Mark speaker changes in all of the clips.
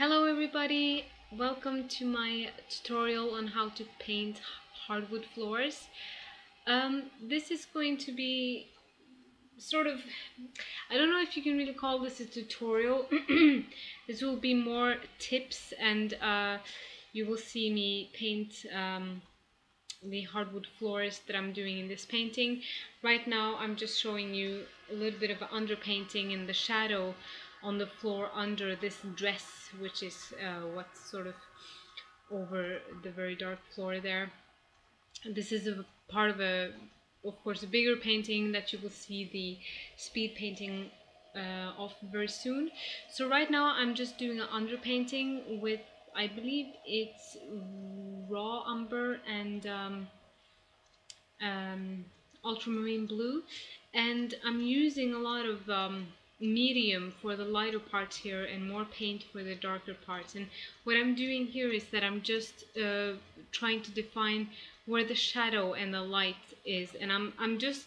Speaker 1: Hello everybody, welcome to my tutorial on how to paint hardwood floors. This is going to be sort of, I don't know if you can really call this a tutorial. This will be more tips and you will see me paint the hardwood floors that I'm doing in this painting. Right now I'm just showing you a little bit of underpainting in the shadow on the floor under this dress, which is what's sort of over the very dark floor there. This is a part of course, a bigger painting that you will see the speed painting of very soon. So right now I'm just doing an underpainting with, I believe it's raw umber and ultramarine blue, and I'm using a lot of medium for the lighter parts here and more paint for the darker parts. And what I'm doing here is that I'm just trying to define where the shadow and the light is, and I'm just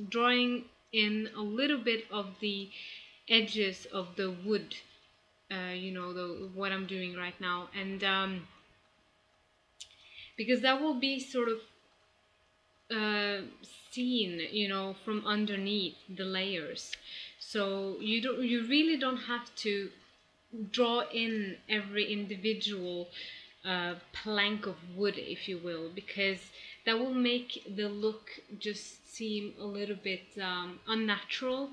Speaker 1: drawing in a little bit of the edges of the wood, what I'm doing right now, and because that will be sort of seen, from underneath the layers. So you really don't have to draw in every individual plank of wood, if you will, because that will make the look just seem a little bit unnatural.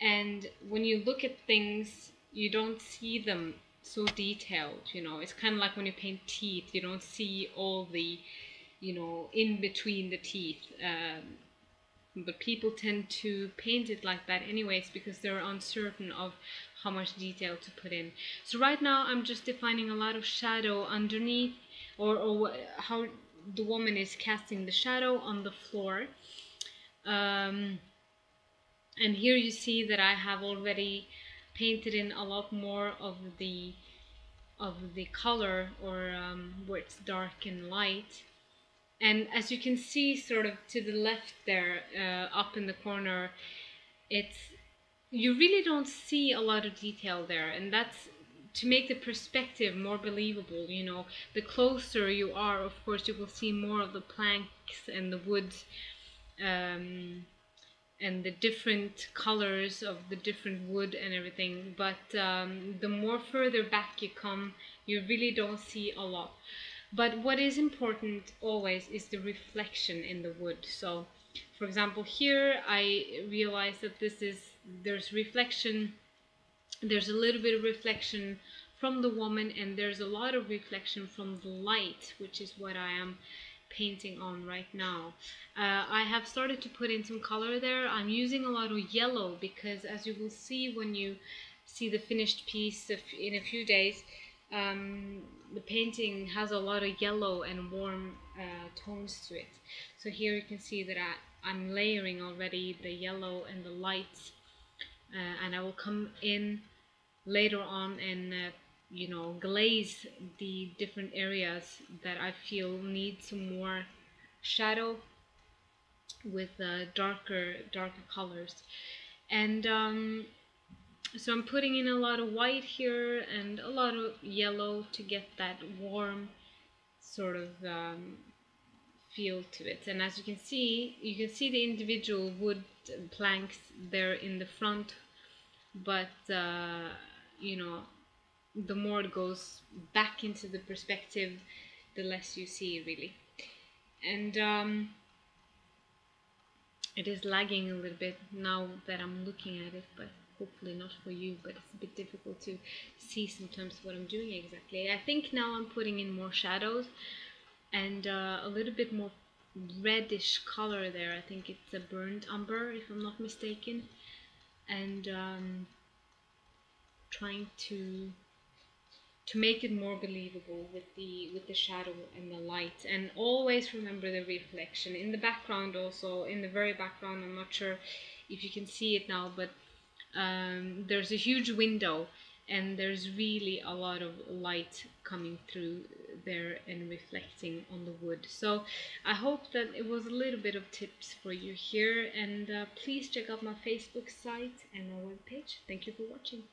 Speaker 1: And when you look at things, you don't see them so detailed. It's kind of like when you paint teeth, you don't see all the in between the teeth, but people tend to paint it like that anyways because they're uncertain of how much detail to put in. So right now I'm just defining a lot of shadow underneath, or how the woman is casting the shadow on the floor. And here you see that I have already painted in a lot more of the color, or where it's dark and light. And as you can see, sort of to the left there, up in the corner, you really don't see a lot of detail there, and that's to make the perspective more believable. The closer you are, of course, you will see more of the planks and the wood, and the different colors of the different wood and everything. But the more further back you come, you really don't see a lot. But what is important always is the reflection in the wood. So for example, here I realize that there's reflection, there's a little bit of reflection from the woman, and there's a lot of reflection from the light, which is what I am painting on right now. I have started to put in some color there. I'm using a lot of yellow because, as you will see when you see the finished piece in a few days, the painting has a lot of yellow and warm tones to it. So here you can see that I'm layering already the yellow and the lights, and I will come in later on and glaze the different areas that I feel need some more shadow with darker colors. And so I'm putting in a lot of white here and a lot of yellow to get that warm sort of feel to it. And as you can see the individual wood planks there in the front, but the more it goes back into the perspective, the less you see really. And it is lagging a little bit now that I'm looking at it, but hopefully not for you. But it's a bit difficult to see sometimes what I'm doing exactly. I think now I'm putting in more shadows and a little bit more reddish color there. I think it's a burnt umber, if I'm not mistaken, and trying to make it more believable with the shadow and the light. And always remember the reflection in the background. Also in the very background, I'm not sure if you can see it now, but there's a huge window and there's really a lot of light coming through there and reflecting on the wood. So I hope that it was a little bit of tips for you here, and please check out my Facebook site and my webpage. Thank you for watching.